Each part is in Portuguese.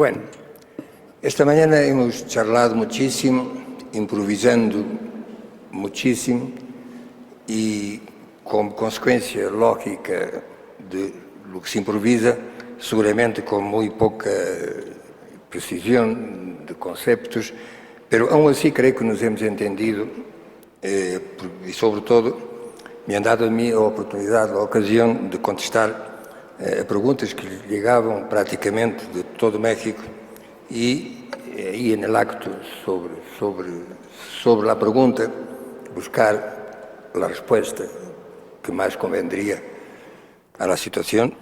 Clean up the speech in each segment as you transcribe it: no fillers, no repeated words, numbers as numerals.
Bueno, esta mañana hemos charlado muchísimo, improvisando muchísimo y como consecuencia lógica de lo que se improvisa, seguramente con muy poca precisión de conceptos, pero aún así creo que nos hemos entendido e, sobre todo, me han dado a mim a oportunidade, a ocasião de contestar a perguntas que lhe llegavam praticamente de todo o México e aí no acto sobre a pergunta buscar a resposta que mais convendría a la situación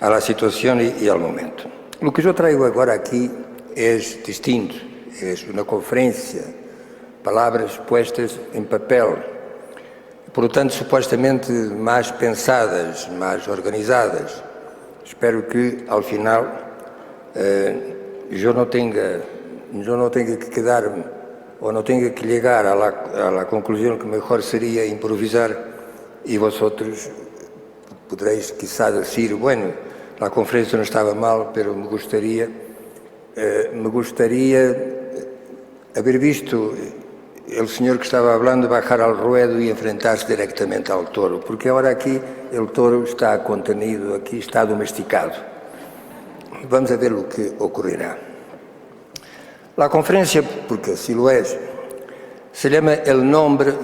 y al momento. Lo que yo traigo agora aquí es distinto, es una conferencia, palavras puestas em papel, portanto, supostamente mais pensadas, mais organizadas. Espero que, ao final, eu não tenha que quedar-me ou não tenha que chegar à conclusão que melhor seria improvisar e vosotros podereis, quizá, dizer, bueno, a conferência não estava mal, pero me gostaria haber visto o senhor que estava falando bajar ao ruedo e enfrentar-se diretamente ao touro, porque agora aqui o touro está contenido, aqui está domesticado. Vamos a ver o que ocorrerá. A conferência, porque assim lo é, se chama El Nombre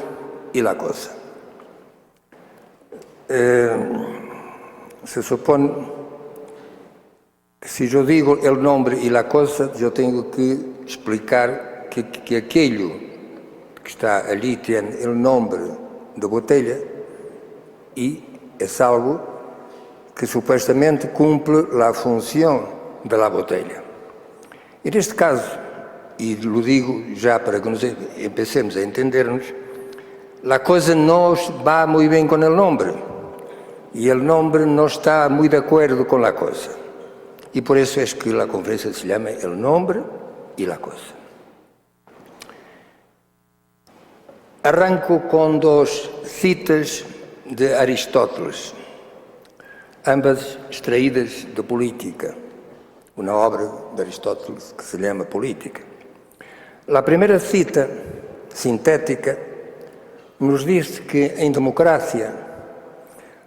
y la Cosa. Se supone que se eu digo El Nombre y la Cosa, eu tenho que explicar que aquilo que está ali tem o nome da botella e é algo que supostamente cumpre a função da botella. E neste caso, e lo digo já para que nos empecemos a entendernos, a coisa não va muito bem com o nome e o nome não está muito de acordo com a coisa. E por isso é que a conferência se chama El Nombre y la Cosa. Arranco com duas citas de Aristóteles, ambas extraídas da Política, uma obra de Aristóteles que se chama Política. A primeira cita, sintética, nos diz que em democracia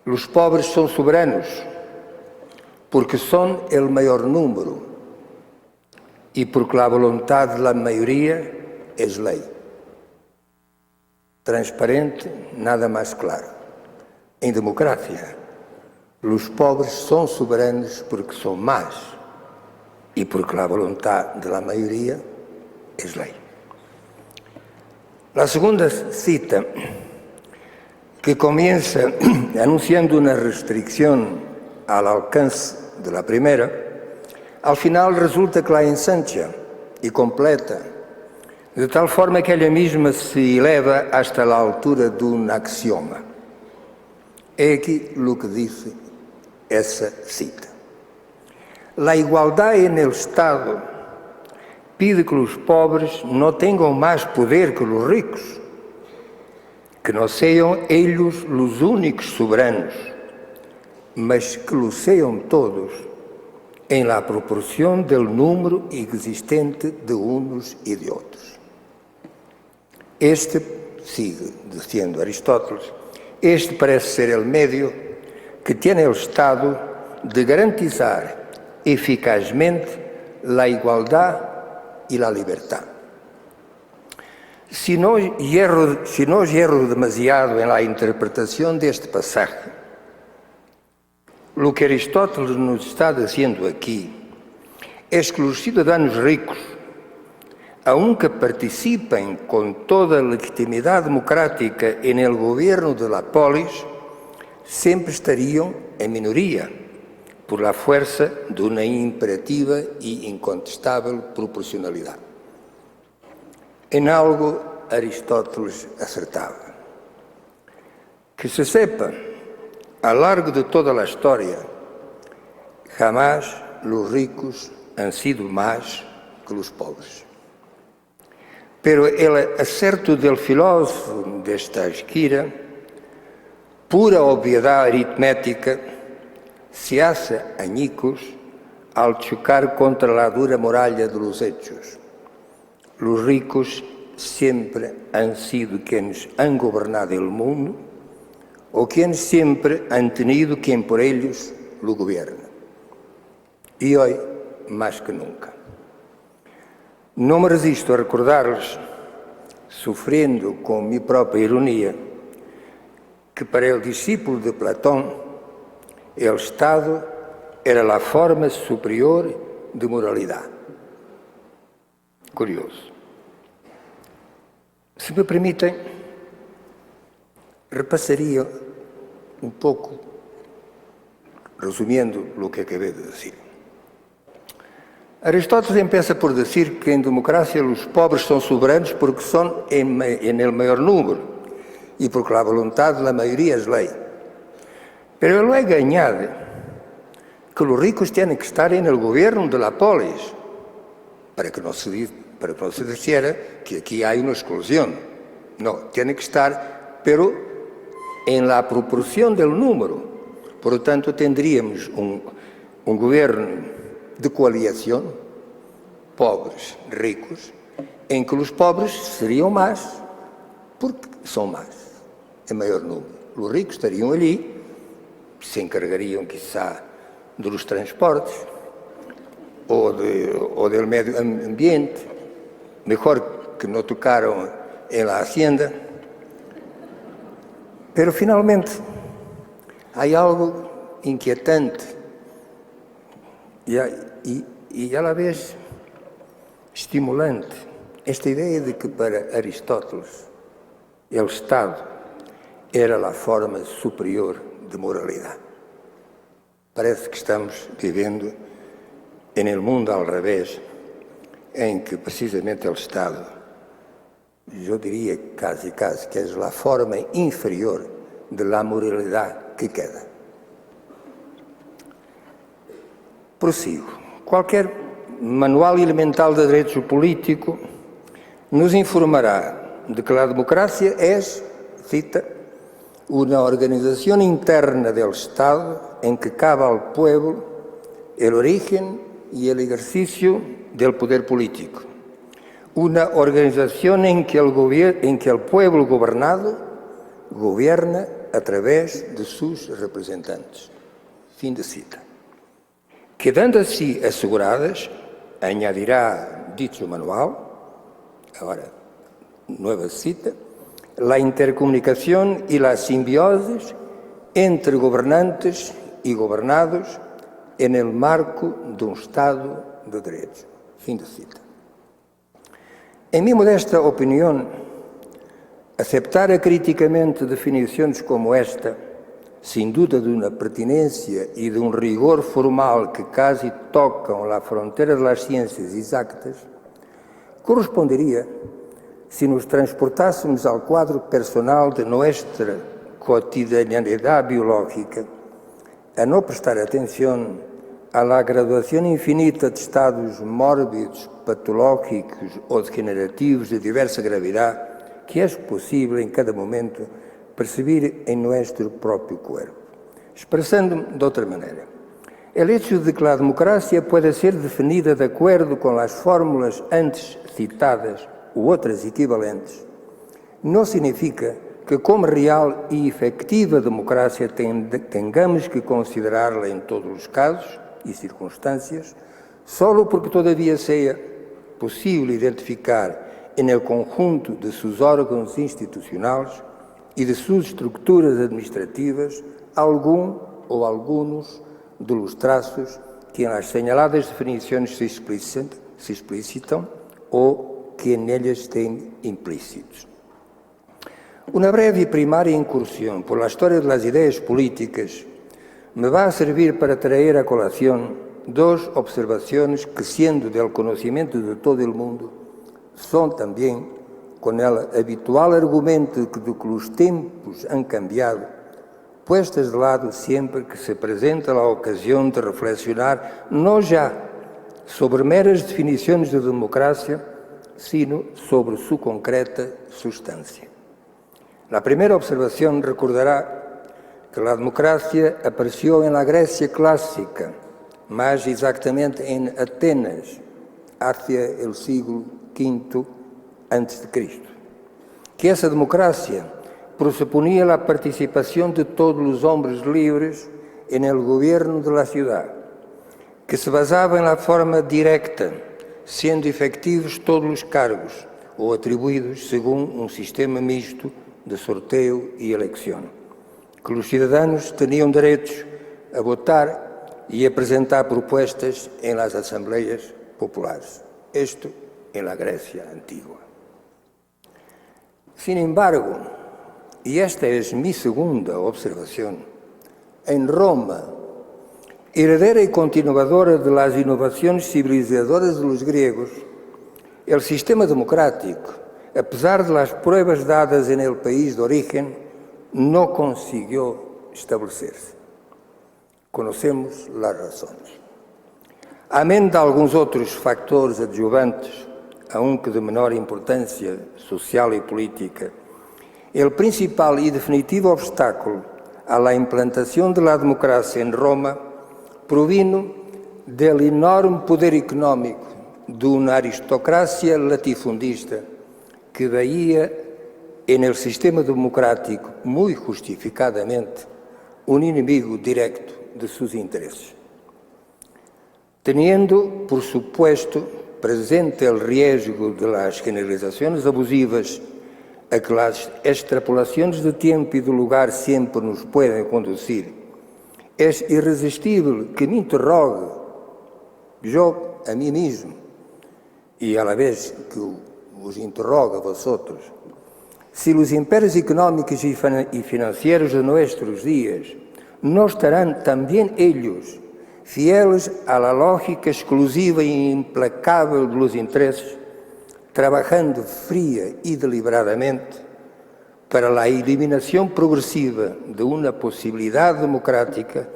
os pobres são soberanos porque são o maior número e porque a vontade da maioria é lei. Transparente, nada mais claro. Em democracia, os pobres são soberanos porque são mais e porque a vontade da maioria é lei. A segunda cita, que comienza anunciando uma restrição ao alcance da primeira, ao final resulta que la ensancha e completa, de tal forma que ela mesma se eleva hasta a altura de um axioma. É aqui o que diz essa cita. A igualdade no Estado pide que os pobres não tenham mais poder que os ricos, que não sejam eles os únicos soberanos, mas que lo sejam todos em la proporção do número existente de uns e de outros. Este, sigue dizendo Aristóteles, este parece ser o meio que tem o Estado de garantizar eficazmente a igualdade e a liberdade. Se não erro demasiado em la interpretação deste passagem, o que Aristóteles nos está dizendo aqui é que os cidadãos ricos, aunque participem com toda a legitimidade democrática no governo de la polis, sempre estariam em minoria, por la força de uma imperativa e incontestável proporcionalidade. Em algo, Aristóteles acertava. Que se sepa, ao largo de toda a história, jamás os ricos han sido mais que os pobres. Pero el acerto del filósofo desta esquina, pura obviedade aritmética, se hace añicos al chocar contra la dura muralla de los hechos. Los ricos siempre han sido quienes han gobernado el mundo o quienes siempre han tenido quien por ellos lo gobierna. Y hoy, más que nunca. No me resisto a recordarles, sufriendo con mi propia ironía, que para el discípulo de Platón, el Estado era la forma superior de moralidad. Curioso. Se me permitem, repassaria um pouco, resumindo o que acabei de dizer. Aristóteles empieza por dizer que em democracia os pobres são soberanos porque são em el maior número e porque a vontade da maioria é lei. Pero luego añade que os ricos têm que estar en el gobierno de la polis para que não se dijera que aqui há uma exclusión. No, tiene que estar, pero en la proporción del número. Por lo tanto, tendríamos un gobierno de coalición, pobres, ricos, en que los pobres serían más, porque son más, en mayor número. Los ricos estarían allí, se encargarían quizá de los transportes o del medio ambiente, mejor que no tocaron en la hacienda. Pero finalmente hay algo inquietante y a la vez estimulante. Esta idea de que para Aristóteles el Estado era a forma superior de moralidade. Parece que estamos vivendo en el mundo al revés, em que precisamente o Estado, eu diria quase que é a forma inferior de la moralidade que queda. Prossigo. Qualquer manual elemental de direito político nos informará de que a democracia é, cita, uma organização interna do Estado em que cabe ao pueblo el origen y el ejercicio del poder político. Una organización en que el pueblo gobernado gobierna a través de sus representantes. Fin de cita. Quedando así aseguradas, añadirá dicho manual, ahora nueva cita, la intercomunicación y la simbiosis entre gobernantes y gobernados en el marco de un Estado de Derecho. Fin de cita. En mi modesta opinión, aceptar críticamente definições como esta, sem dúvida de uma pertinência e de um rigor formal que quase tocam a fronteira das ciências exatas, corresponderia se nos transportássemos ao quadro personal de nossa cotidianidade biológica, a não prestar atenção à graduação infinita de estados mórbidos, patológicos ou degenerativos de diversa gravidade que é possível em cada momento perceber em nosso próprio corpo. Expressando-me de outra maneira, o hecho de que a democracia pode ser definida de acordo com as fórmulas antes citadas ou outras equivalentes, não significa que como real e efectiva democracia tengamos que considerá-la em todos os casos e circunstâncias, só porque todavia seja possível identificar en el conjunto de seus órgãos institucionais e de suas estruturas administrativas algum ou alguns de los traços que nas señaladas definições se explicitam ou que nelas têm implícitos. Uma breve e primária incursão por la história das ideias políticas me vai servir para trazer a colação duas observações que, sendo del conhecimento de todo o mundo, são também, com ela, habitual argumento de que os tempos han cambiado, puestas de lado sempre que se apresenta a ocasião de reflexionar não já sobre meras definições de democracia, sino sobre sua concreta substância. A primeira observação recordará que a democracia apareceu na Grécia clássica, mais exactamente em Atenas, hacia o século V a.C., que essa democracia presuponía la participación de todos los hombres libres en el gobierno de la ciudad, que se basaba en la forma directa, siendo efectivos todos los cargos o atribuidos según un sistema mixto de sorteo y elección, que los ciudadanos tenían derecho a votar y a presentar propuestas en las asambleas populares. Esto en la Grecia antigua. Sin embargo, y esta es mi segunda observación, en Roma, heredera y continuadora de las innovaciones civilizadoras de los griegos, el sistema democrático, a pesar de las pruebas dadas en el país de origen, no consiguió establecerse. Conocemos las razones. Amén de alguns outros factores adjuvantes, aunque de menor importância social e política, el principal y definitivo obstáculo a la implantación de la democracia en Roma provino del enorme poder económico de una aristocracia latifundista que veía en el sistema democrático, muy justificadamente, un enemigo directo de sus intereses. Teniendo, por supuesto, presente el riesgo de las generalizaciones abusivas a que las extrapolaciones de tiempo y de lugar siempre nos pueden conducir, es irresistible que me interrogue, yo a mí mismo, y a la vez que os interrogo a vosotros, si los imperios económicos y financieros de nuestros días no estarán también ellos fieles a la lógica exclusiva e implacável de los intereses, trabajando fría y deliberadamente para la eliminación progresiva de una posibilidad democrática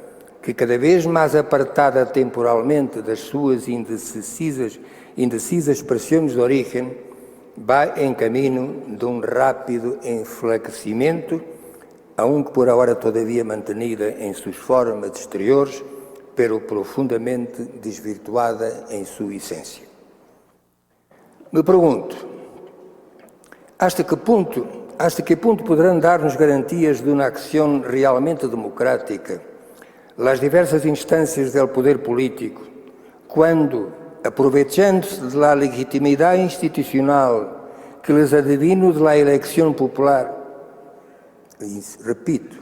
que cada vez más apartada temporalmente das suas indecisas expressões de origen, va en camino de un rápido enflaquecimiento, aunque por ahora todavía mantenida en sus formas exteriores, pero profundamente desvirtuada en su esencia. Me pergunto, hasta que punto poderão dar-nos garantias de uma acção realmente democrática las diversas instancias del poder político, quando, aprovechando-se de la legitimidad institucional que les advino de la elección popular, repito,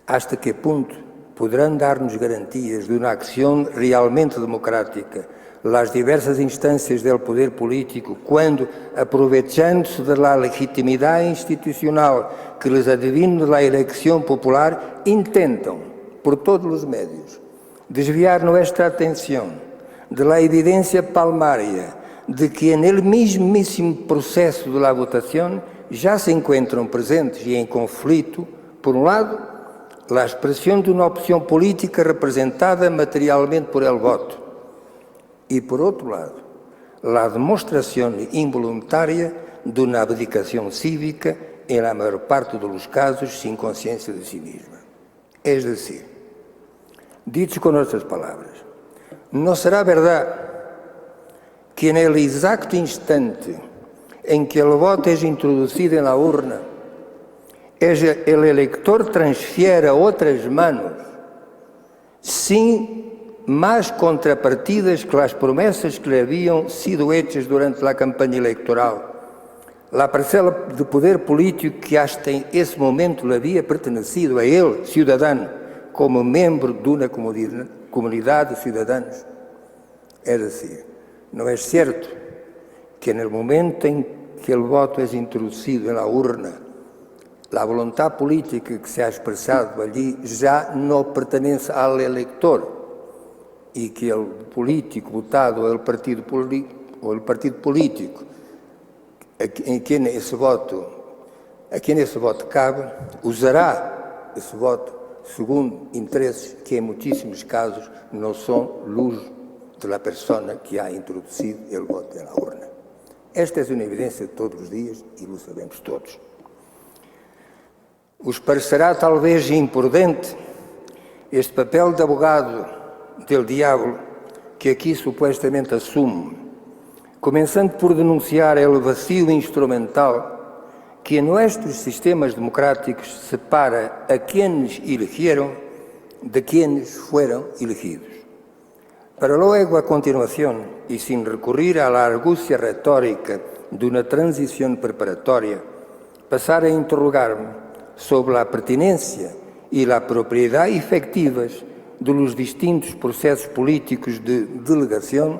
hasta que punto poderão dar-nos garantias de uma acção realmente democrática las diversas instancias del poder político, quando, aprovechando-se de la legitimidad institucional que les advino de la elección popular, intentam, por todos los medios, desviar nuestra atención de la evidencia palmaria de que en el mismísimo proceso de la votación ya se encuentran presentes y en conflicto, por un lado, la expresión de una opción política representada materialmente por el voto y, por otro lado, la demostración involuntaria de una abdicación cívica en la mayor parte de los casos sin conciencia de sí misma. Es decir, dicho con otras palabras, ¿no será verdad que en el exacto instante en que el voto es introducido en la urna, el elector transfiere a otras manos, sin más contrapartidas que las promesas que le habían sido hechas durante la campaña electoral, la parcela de poder político que hasta ese momento le había pertenecido a él, ciudadano, como miembro de una comunidad de ciudadanos? Es decir, ¿no es cierto que en el momento en que el voto es introducido en la urna, la voluntad política que se ha expresado allí ya no pertenece al elector y que el político votado, el partido político a quien ese voto cabe, usará esse voto segundo intereses que en muchísimos casos no son los de la persona que ha introducido el voto en la urna? Esta es una evidencia de todos los días y lo sabemos todos. Os parecerá talvez imprudente este papel de abogado del diablo que aqui supostamente assume, começando por denunciar o vazio instrumental que em nossos sistemas democráticos separa a quienes elegeram de quienes foram elegidos. Para logo, a continuação, e sem recorrer à argúcia retórica de uma transição preparatória, passar a interrogar-me sobre a pertinência e a propriedade efectivas dos distintos processos políticos de delegação,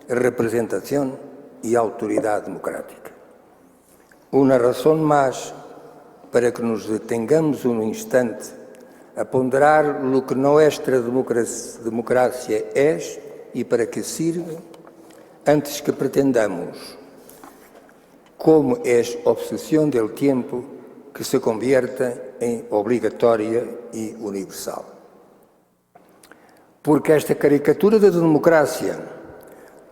representação e autoridade democrática. Uma razão mais para que nos detengamos um instante a ponderar o que nossa democracia é e para que sirve, antes que pretendamos, como é obsessão do tempo, que se convierta em obrigatória e universal. Porque esta caricatura da democracia,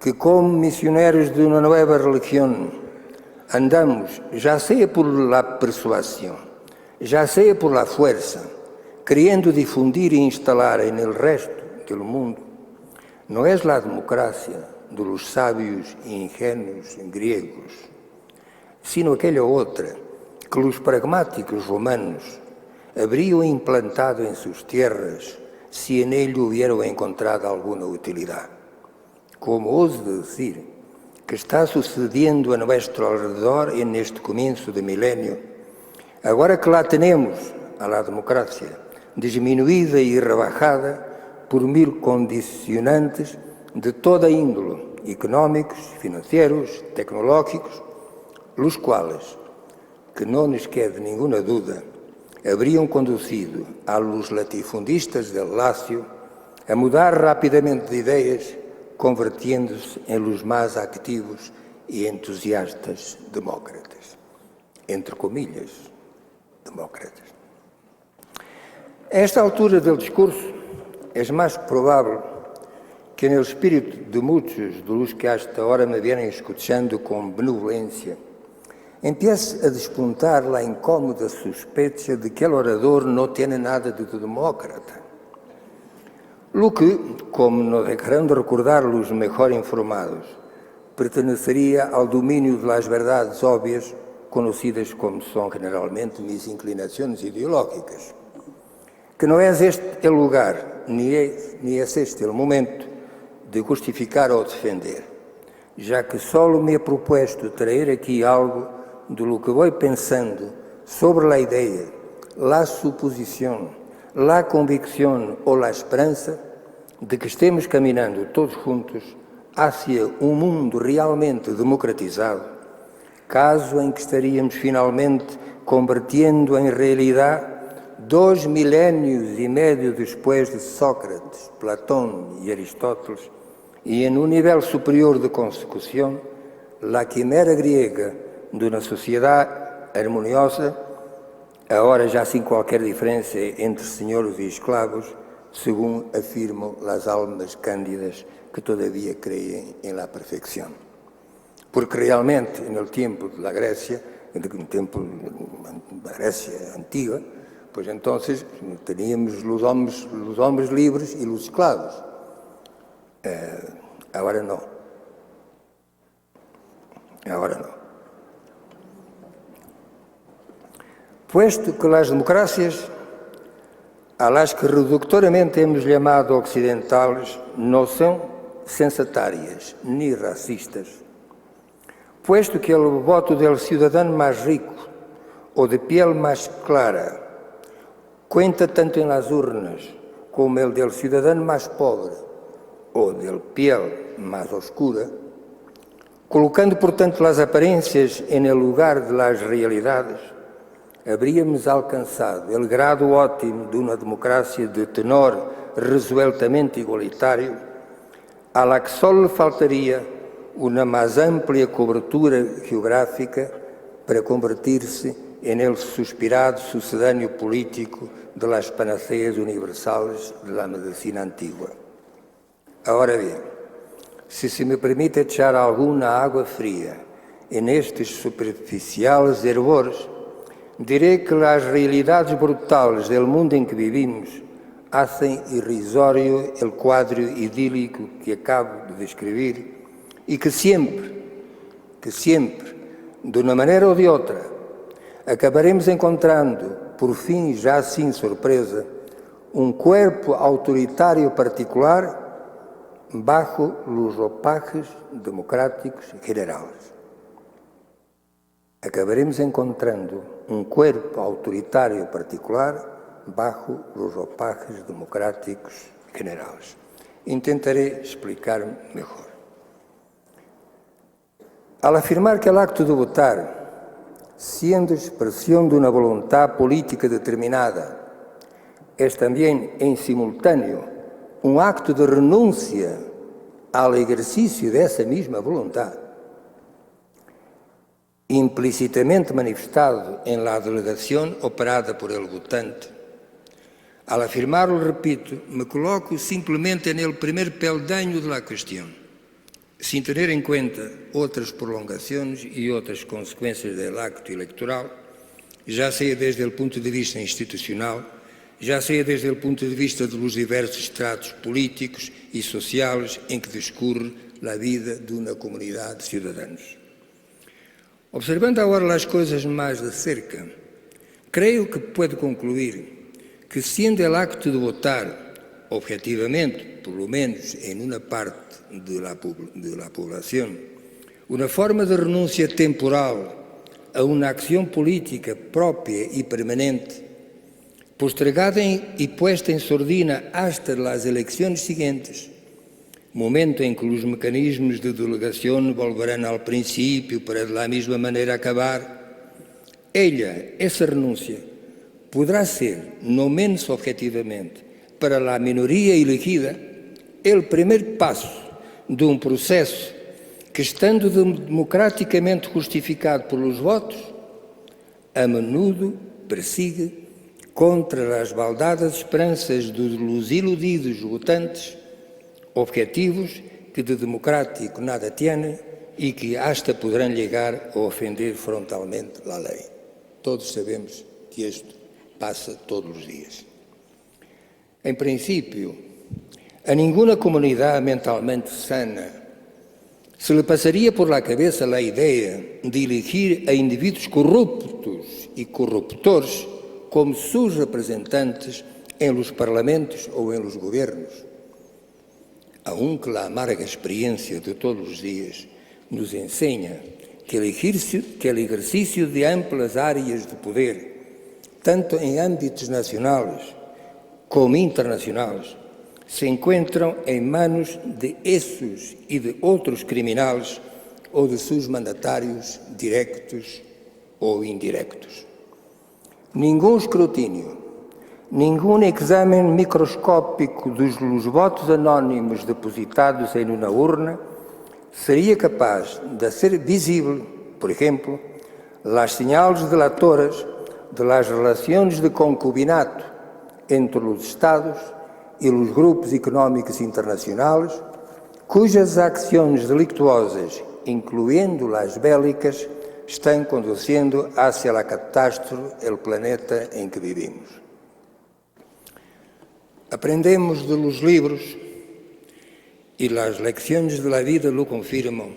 que como missionários de uma nova religião andamos, já seja por la persuasão, já seja por la fuerza, querendo difundir e instalar en el resto do mundo, não é a democracia dos sábios e ingênuos griegos, sino aquela outra que os pragmáticos romanos haberiam implantado em suas terras se en ello hubieran encontrado alguma utilidade. Como ouso dizer que está sucedendo a nosso alrededor neste começo de milenio, agora que lá temos a democracia diminuída e rebajada por mil condicionantes de toda índole, económicos, financeiros, tecnológicos, os quais, que não nos quede nenhuma dúvida, haberiam conduzido a los latifundistas del Lácio a mudar rapidamente de ideias, convertindo-se em los mais ativos e entusiastas demócratas. Entre comillas, demócratas. A esta altura do discurso, é mais provável que no espírito de muitos dos que a esta hora me vierem escutando com benevolência, empiece a despuntar a incómoda suspeita de que o orador não tem nada de demócrata. Lo que, como não deixarão de recordar os melhor informados, perteneceria ao domínio das verdades óbvias, conhecidas como são generalmente minhas inclinações ideológicas. Que não é este o lugar, nem é este o momento de justificar ou defender, já que só me é proposto trazer aqui algo do que vou pensando sobre a ideia, a suposição, a convicção ou a esperança de que estemos caminhando todos juntos hacia um mundo realmente democratizado, caso em que estaríamos finalmente convertendo em realidade 2 milénios e meio depois de Sócrates, Platão e Aristóteles, e em um nível superior de consecução, a quimera grega de uma sociedade harmoniosa, agora já sem qualquer diferença entre senhores e escravos, segundo afirmam as almas cândidas que todavia creem em la perfeição. Porque realmente, no tempo da Grécia, no tempo da Grécia antiga, pois então teníamos os homens livres e os escravos. Agora não. Agora não. Puesto que as democracias, a las que reductoramente hemos chamado ocidentais, não são sensatárias nem racistas, puesto que o voto do cidadão mais rico ou de piel mais clara conta tanto nas urnas como el del cidadão mais pobre ou del piel mais oscura, colocando, portanto, as aparências em lugar de las realidades, habríamos alcançado o grado ótimo de uma democracia de tenor resueltamente igualitário, a la que só lhe faltaria uma mais ampla cobertura geográfica para convertir-se em el suspirado sucedâneo político de las panaceias universales de la medicina antigua. Agora bem, se me permite echar alguma água fria nestes superficiais hervores, direi que as realidades brutais do mundo em que vivimos hacen irrisorio el cuadro idílico que acabo de describir y que siempre, de una manera o de outra, acabaremos encontrando, por fim, já sem surpresa, um cuerpo autoritário particular bajo los ropajes democráticos generales. Acabaremos encontrando um cuerpo autoritário particular bajo los ropajes democráticos generales. Intentaré explicar mejor. Al afirmar que el acto de votar, siendo expresión de una voluntad política determinada, es también en simultáneo un acto de renuncia al ejercicio de esa misma voluntad, implícitamente manifestado en la delegación operada por el votante. Al afirmarlo, repito, me coloco simplesmente en el primer peldaño de la cuestión, sin tener en cuenta otras prolongaciones y otras consecuencias del acto electoral, ya sea desde el punto de vista institucional, já seja desde o ponto de vista dos diversos estratos políticos e sociais em que discorre a vida de uma comunidade de cidadãos. Observando agora as coisas mais de cerca, creio que pode concluir que, sendo o acto de votar, objetivamente, pelo menos em uma parte da população, uma forma de renúncia temporal a uma ação política própria e permanente, postergada e puesta em sordina hasta as eleições seguintes, momento em que os mecanismos de delegação volverão ao princípio para de la mesma maneira acabar, essa renúncia, poderá ser, no menos objetivamente, para a minoria elegida, o primeiro passo de um processo que, estando democraticamente justificado pelos votos, a menudo persigue contra as baldadas esperanças dos iludidos votantes, objetivos que de democrático nada têm e que hasta poderão chegar a ofender frontalmente a lei. Todos sabemos que isto passa todos os dias. Em princípio, a nenhuma comunidade mentalmente sana se lhe passaria por la cabeça a ideia de elegir a indivíduos corruptos e corruptores como seus representantes em los parlamentos ou em los governos, aunque a amarga experiência de todos os dias nos ensina que o exercício de amplas áreas de poder, tanto em âmbitos nacionais como internacionais, se encontram em manos de esses e de outros criminais ou de seus mandatários diretos ou indiretos. Nenhum escrutínio, nenhum exame microscópico dos votos anónimos depositados em uma urna seria capaz de hacer visível, por exemplo, as señales delatoras de las relações de concubinato entre os Estados e os grupos económicos internacionais, cujas ações delictuosas, incluindo as bélicas, estão conduzindo hacia a catástrofe o planeta em que vivimos. Aprendemos de los libros e as lecciones de la vida lo confirmam,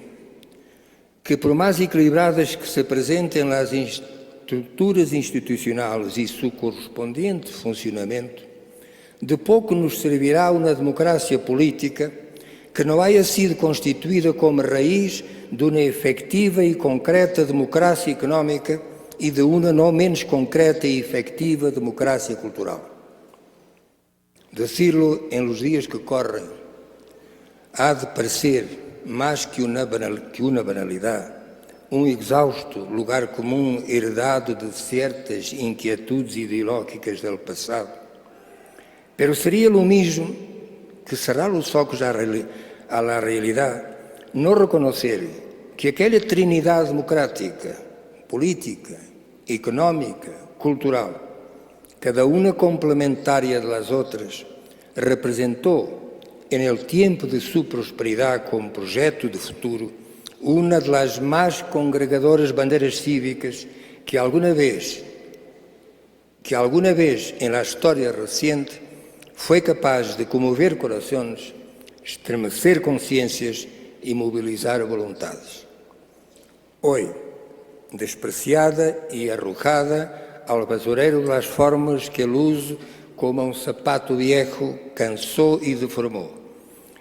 que por mais equilibradas que se apresentem as estruturas institucionais e seu correspondente funcionamento, de pouco nos servirá uma democracia política que não haya sido constituída como raiz de uma efetiva e concreta democracia económica e de uma não menos concreta e efetiva democracia cultural. Decir-lo em los dias que correm há de parecer mais que uma banalidade, um exausto lugar comum herdado de certas inquietudes ideológicas do passado. Pero seria o mesmo que cerrar os ojos à realidade, não reconhecer que aquela trinidade democrática, política, económica, cultural, cada uma complementária das outras, representou, em el tempo de sua prosperidade como projeto de futuro, uma das mais congregadoras bandeiras cívicas que alguma vez em la história recente foi capaz de comover corações, estremecer consciências e mobilizar voluntades. Hoy, despreciada y arrojada al basurero de las formas que el uso como un zapato viejo cansó y deformó.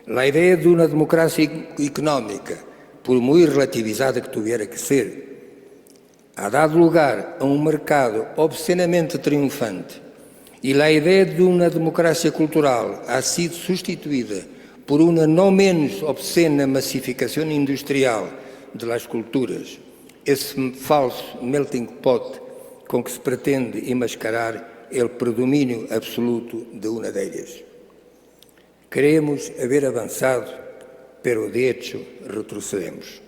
La idea de una democracia económica, por muy relativizada que tuviera que ser, ha dado lugar a un mercado obscenamente triunfante y la idea de una democracia cultural ha sido sustituida por una no menos obscena masificación industrial de las culturas, esse falso melting pot com que se pretende enmascarar o predomínio absoluto de uma delas. Queremos haver avançado, pero de hecho retrocedemos.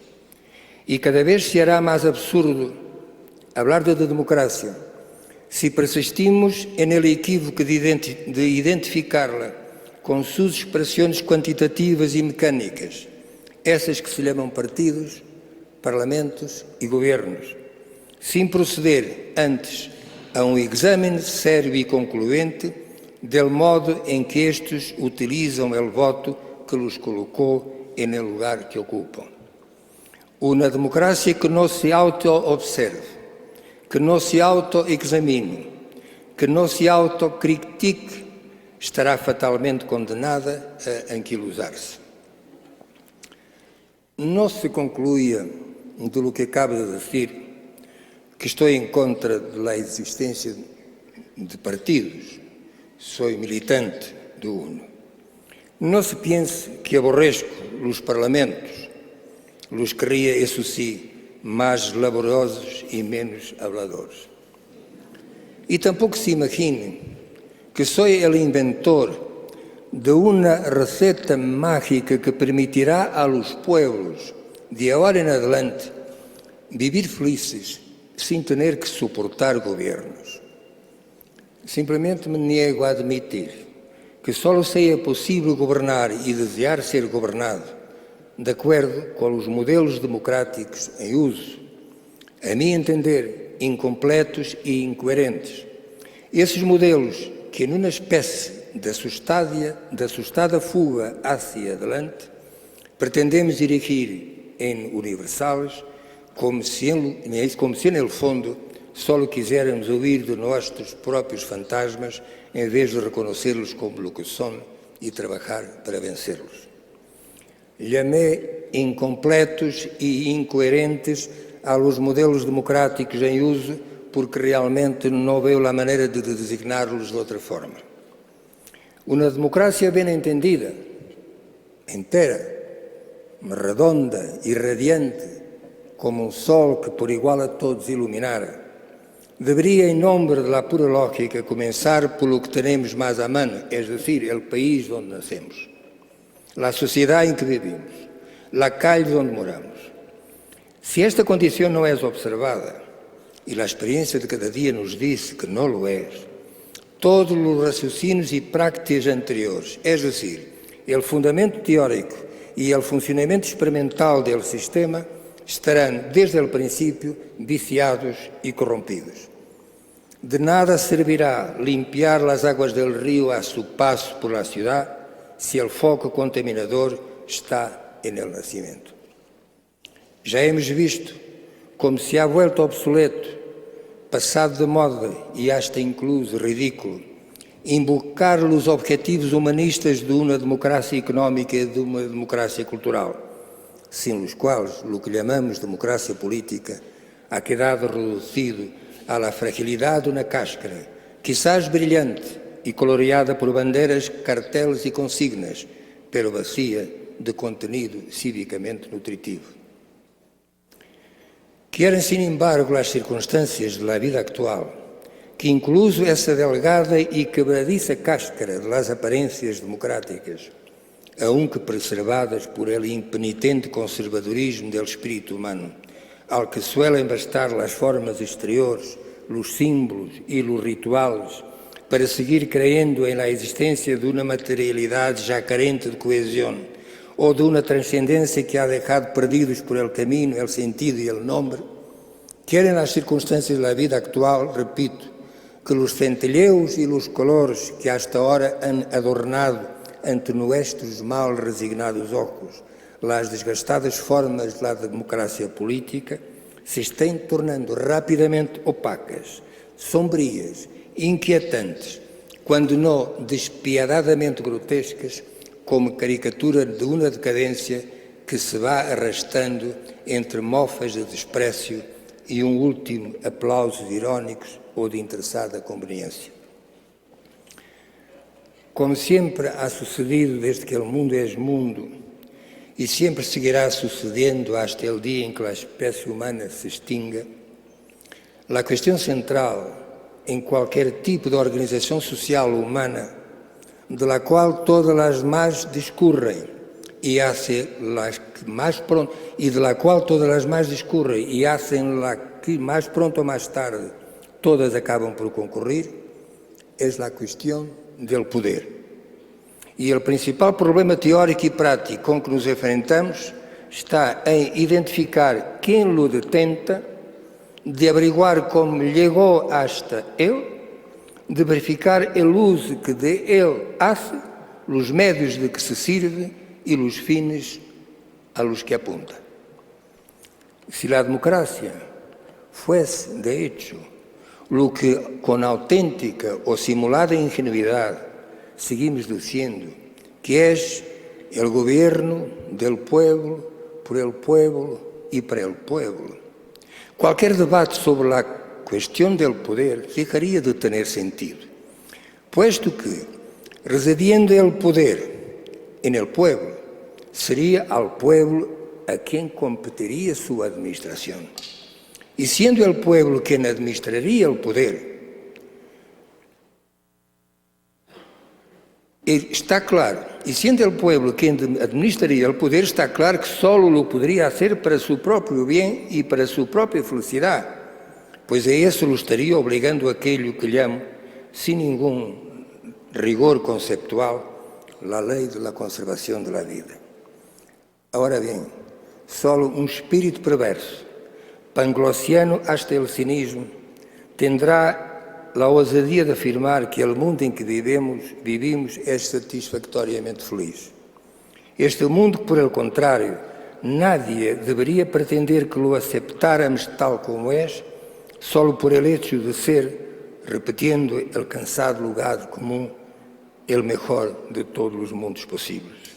E cada vez se hará mais absurdo falar de democracia se persistimos no equívoco de identificá-la com suas expressões quantitativas e mecânicas, essas que se chamam partidos, parlamentos e governos, sem proceder antes a um exame sério e concluente do modo em que estes utilizam o voto que os colocou no lugar que ocupam. Uma democracia que não se auto-observe, que não se auto-examine, que não se auto-critique, estará fatalmente condenada a anquilosar-se. Não se concluía de lo que acabo de dizer que estou em contra da existência de partidos. Sou militante do UNO. Não se pense que aborrezco os parlamentos, os queria, isso sim, mais laboriosos e menos habladores. E tampouco se imagine que sou o inventor de uma receita mágica que permitirá a los pueblos, de agora em adelante, viver felizes sem ter que suportar governos. Simplesmente me nego a admitir que só seja possível governar e desejar ser governado de acordo com os modelos democráticos em uso, a meu entender, incompletos e incoerentes. Esses modelos que, numa espécie de assustada fuga hacia adelante, pretendemos erigir em universais, como se no fundo só quiséssemos ouvir de nossos próprios fantasmas em vez de reconhecê-los como o que são e trabalhar para vencê-los. Chamei incompletos e incoerentes aos modelos democráticos em uso porque realmente não vejo a maneira de designá-los de outra forma. Uma democracia bem entendida, inteira, redonda e radiante, como um sol que por igual a todos iluminara, deveria, em nome da pura lógica, começar pelo que temos mais à mão, é decir, o país onde nascemos, a sociedade em que vivimos, a calle onde moramos. Se esta condição não é observada, e a experiência de cada dia nos diz que não lo é, todos os raciocínios e práticas anteriores, é decir, o fundamento teórico e o funcionamento experimental do sistema, estarão, desde o princípio, viciados e corrompidos. De nada servirá limpiar as águas do rio a seu passo por la cidade se o foco contaminador está no nascimento. Já hemos visto como se ha vuelto obsoleto, passado de moda e hasta incluso ridículo, invocar os objetivos humanistas de uma democracia económica e de uma democracia cultural, sem os quais o que chamamos democracia política ha quedado reduzido à la fragilidade de uma cáscara, quizás brilhante e coloreada por bandeiras, carteles e consignas, pero vazia de conteúdo cívicamente nutritivo. Querem, sin embargo, as circunstâncias da vida atual, que incluso essa delgada e quebradiça cáscara das aparências democráticas, aunque preservadas por el impenitente conservadorismo do espírito humano, ao que suelen bastar as formas exteriores, os símbolos e os rituais, para seguir creyendo em la existência de uma materialidade já carente de coesão, ou de uma transcendência que ha dejado perdidos por el camino, el sentido e el nombre, querem as circunstâncias da vida actual, repito, que los centelleos y los colores que hasta ahora han adornado ante nuestros mal resignados ojos las desgastadas formas de la democracia política se estén tornando rapidamente opacas, sombrías, inquietantes, quando não despiadadamente grotescas, como caricatura de uma decadência que se vai arrastando entre mofas de desprezo e último aplausos irónicos ou de interessada conveniência. Como sempre ha sucedido desde que o mundo é mundo e sempre seguirá sucedendo hasta el dia em que a espécie humana se extinga, a questão central em qualquer tipo de organização social humana, de la qual todas as más discurrem e hacen las que más pronto e de la qual todas as más discurrem e hacen la que mais pronto ou mais tarde todas acabam por concorrer, é a questão do poder. E o principal problema teórico e prático com que nos enfrentamos está em identificar quem lo detenta, de averiguar como llegó hasta él, de verificar el uso que de él hace, los medios de que se sirve y los fines a los que apunta. Si la democracia fuese, de hecho, lo que con auténtica o simulada ingenuidad seguimos diciendo, que es el gobierno del pueblo, por el pueblo y para el pueblo, qualquer debate sobre a questão do poder deixaria de ter sentido, puesto que, residiendo o poder en el pueblo, seria ao pueblo a quem competiria sua administração. E sendo o pueblo quem administraria o poder, está claro, e sendo o pueblo quem administraria o poder, está claro que só lo poderia fazer para seu próprio bem e para sua própria felicidade, pois a isso lo estaria obrigando aquilo que llamo, sem nenhum rigor conceptual, a lei da conservação da vida. Ora bem, só espírito perverso, panglossiano hasta el cinismo, tendrá a ousadia de afirmar que o mundo em que vivimos é satisfatoriamente feliz. Este mundo, por el contrário, nadie deveria pretender que lo aceptáramos tal como é, só por el hecho de ser, repetindo el cansado lugar comum, el mejor de todos os mundos possíveis.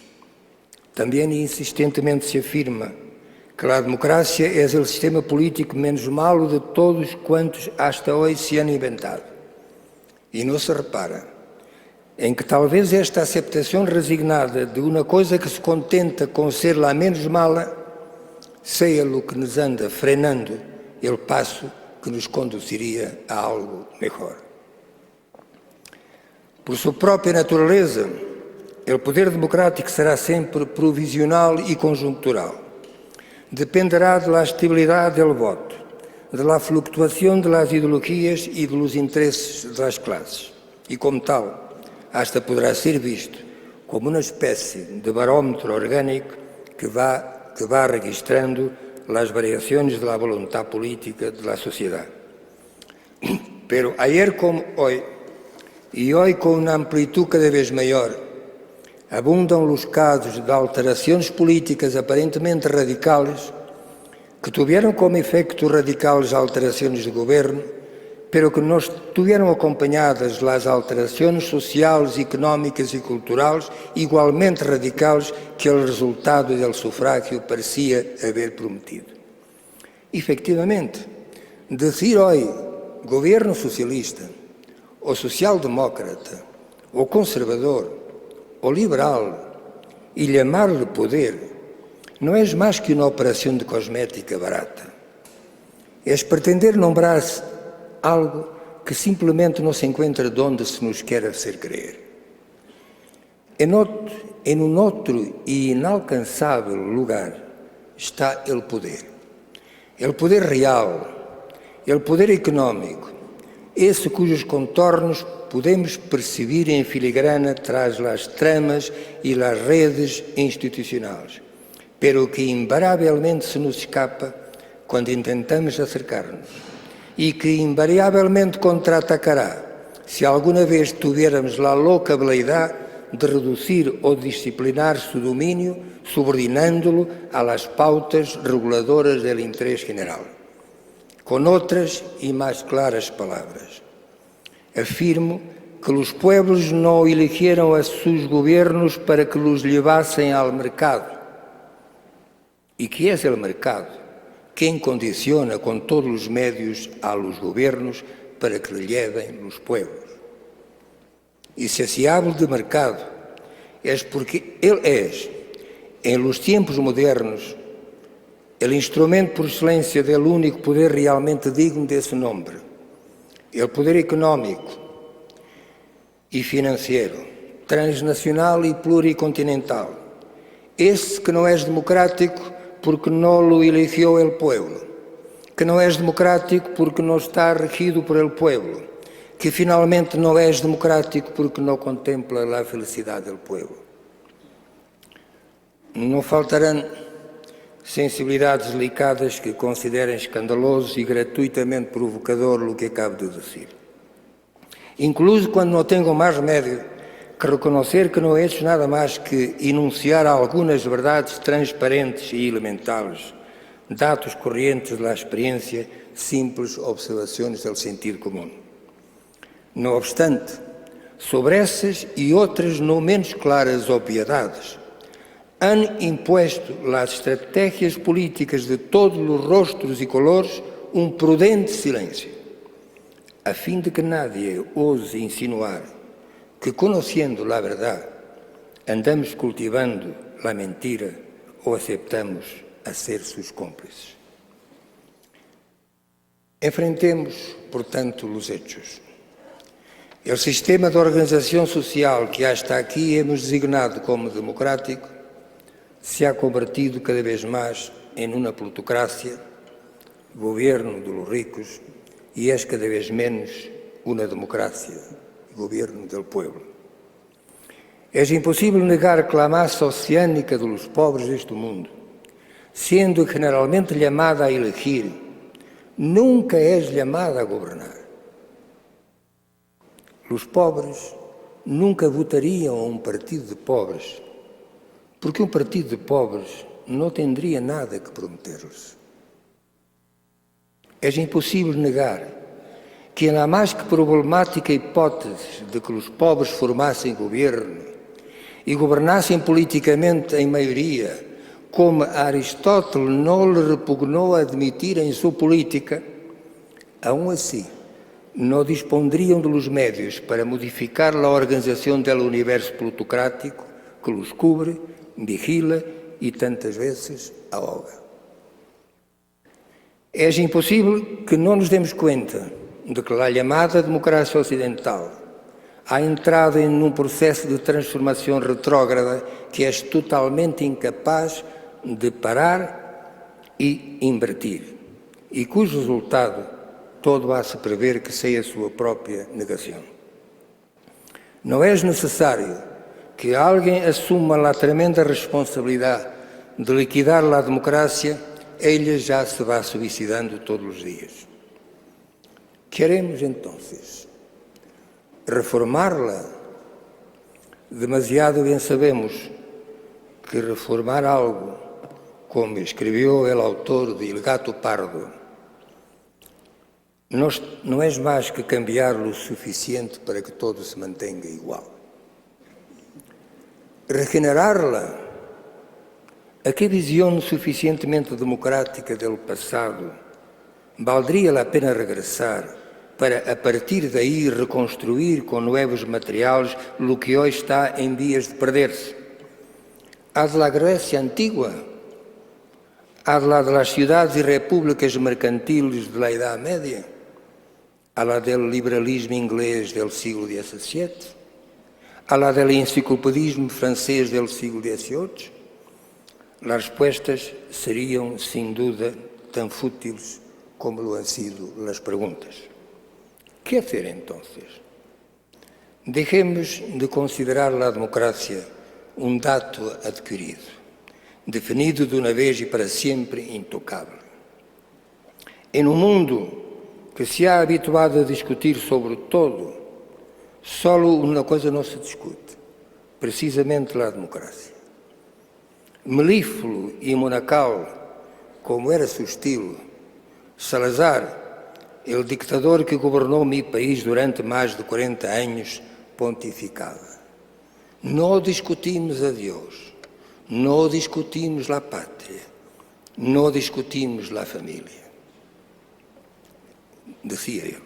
Também insistentemente se afirma que a democracia é o sistema político menos malo de todos quantos hasta hoje se han inventado. E não se repara em que talvez esta aceitação resignada de uma coisa que se contenta com ser a menos mala seja o que nos anda frenando o passo que nos conduziria a algo melhor. Por sua própria natureza, o poder democrático será sempre provisional e conjuntural. Dependerá da estabilidade do voto, da fluctuação das ideologias e dos interesses das classes. E, como tal, hasta poderá ser visto como uma espécie de barómetro orgânico que vá registrando as variações da vontade política da sociedade. Pero ayer como hoy, e hoy com uma amplitude cada vez maior, abundam os casos de alterações políticas aparentemente radicais que tiveram como efeito radicais alterações de governo, pero que não estiveram acompanhadas das alterações sociais, económicas e culturais igualmente radicais que o resultado do sufrágio parecia haver prometido. Efectivamente, dizer hoje governo socialista, ou social-demócrata, ou conservador, ou liberal, e chamar-lhe poder, não é mais que uma operação de cosmética barata. É pretender nombrar algo que simplesmente não se encontra onde se nos quer fazer crer. Em outro e inalcançável lugar está o poder real, o poder económico, esse cujos contornos podemos perceber em filigrana tras as tramas e as redes institucionais, pero que invariavelmente se nos escapa quando intentamos acercar-nos. e que invariavelmente contra-atacará se alguma vez tivermos a louca habilidade de reducir ou disciplinar su domínio, subordinando-lo a las pautas reguladoras del interés general. Con otras y más claras palabras, afirmo que los pueblos no eligieron a sus gobiernos para que los llevasen al mercado, y que es el mercado quien condiciona con todos los medios a los gobiernos para que le lleven los pueblos. Y si se habla de mercado, es porque él es, en los tiempos modernos, el instrumento por excelencia del único poder realmente digno de ese nombre, el poder económico y financiero, transnacional y pluricontinental. Esse que não é democrático porque não lo eligió el pueblo, que não é democrático porque não está regido por el pueblo, que finalmente não é democrático porque não contempla a felicidade del pueblo. Não faltarão sensibilidades delicadas que considerem escandaloso e gratuitamente provocador o que acabo de dizer. Incluso quando não tenho mais remédio que reconhecer que não é hecho nada mais que enunciar algumas verdades transparentes e elementares, dados corrientes da experiência, simples observações do sentido comum. Não obstante, sobre essas e outras não menos claras obviedades, han impuesto las estrategias políticas de todos os rostros e colores um prudente silêncio, a fim de que nadie ouse insinuar que, conhecendo a verdade, andamos cultivando a mentira ou aceptamos a ser seus cúmplices. Enfrentemos, portanto, os hechos. O sistema de organização social que hasta aqui hemos designado como democrático se ha convertido cada vez mais em uma plutocracia, governo de los ricos, e é cada vez menos uma democracia, governo del pueblo. É impossível negar que a massa oceânica de los pobres deste mundo, sendo generalmente chamada a elegir, nunca é chamada a governar. Os pobres nunca votariam a um partido de pobres, porque um partido de pobres não teria nada que prometer-lhes. É impossível negar que na mais que problemática hipótese de que os pobres formassem governo e governassem politicamente em maioria, como Aristóteles não lhe repugnou admitir em sua política, aún assim não dispondriam dos médios para modificar a organização do universo plutocrático que os cubre, vigila e tantas vezes ahoga. É impossível que não nos demos conta de que a chamada democracia ocidental ha entrado em um processo de transformação retrógrada que é totalmente incapaz de parar e invertir, e cujo resultado todo hace prever que seja a sua própria negação. Não é necessário que alguém assuma a tremenda responsabilidade de liquidar a democracia, ela já se vai suicidando todos os dias. Queremos, então, reformá-la? Demasiado bem sabemos que reformar algo, como escreveu o autor de El Gato Pardo, não é mais que cambiar-lo o suficiente para que todo se mantenha igual. Regenerá-la? A que visão suficientemente democrática do passado valdria a pena regressar para, a partir daí, reconstruir com novos materiais o que hoje está em vias de perder-se? A de la Grécia antiga? A de la de las ciudades e repúblicas mercantiles da Idade Média? A la del liberalismo inglês do século XVII? A la del enciclopedismo francês do século XVIII? As respostas seriam, sem dúvida, tão fúteis como lo han sido as perguntas. Que fazer, então? Deixemos de considerar a democracia um dato adquirido, definido de uma vez e para sempre intocável. Em um mundo que se ha habituado a discutir sobre todo, só uma coisa não se discute, precisamente a democracia. Melífluo e monacal, como era seu estilo, Salazar, o ditador que governou meu país durante mais de 40 anos, pontificava: não discutimos a Deus, não discutimos a pátria, não discutimos a família. Dizia ele.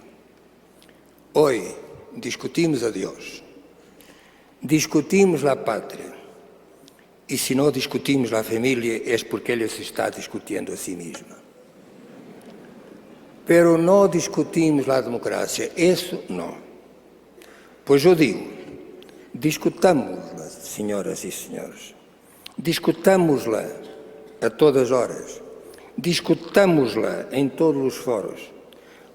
Hoje discutimos a Deus, discutimos a pátria, e se não discutimos a família é porque ele se está discutindo a si mesma. Pero não discutimos a democracia, isso não. Pois eu digo, discutamos-la, senhoras e senhores, discutamos-la a todas as horas, discutamos-la em todos os fóruns,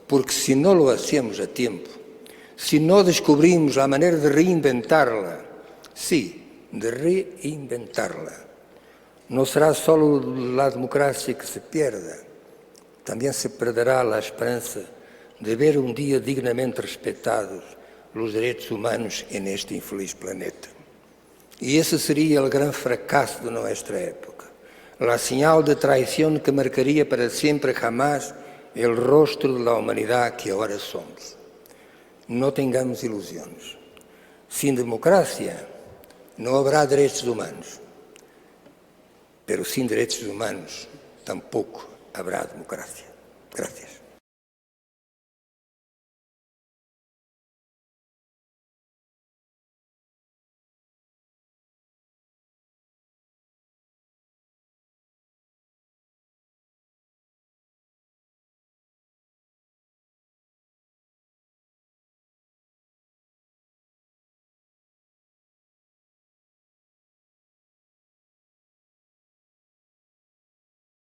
porque se não lo hacemos a tempo, se não descobrimos a maneira de reinventar-la, sim, de reinventar-la, não será só a democracia que se perda, também se perderá a esperança de ver um dia dignamente respeitados os direitos humanos neste infeliz planeta. E esse seria o grande fracasso de nossa época, a señal de traição que marcaria para sempre jamás o rostro da humanidade que agora somos. Não tengamos ilusões. Sem democracia não haverá direitos humanos, pero sem direitos humanos tampouco haverá democracia. Gracias.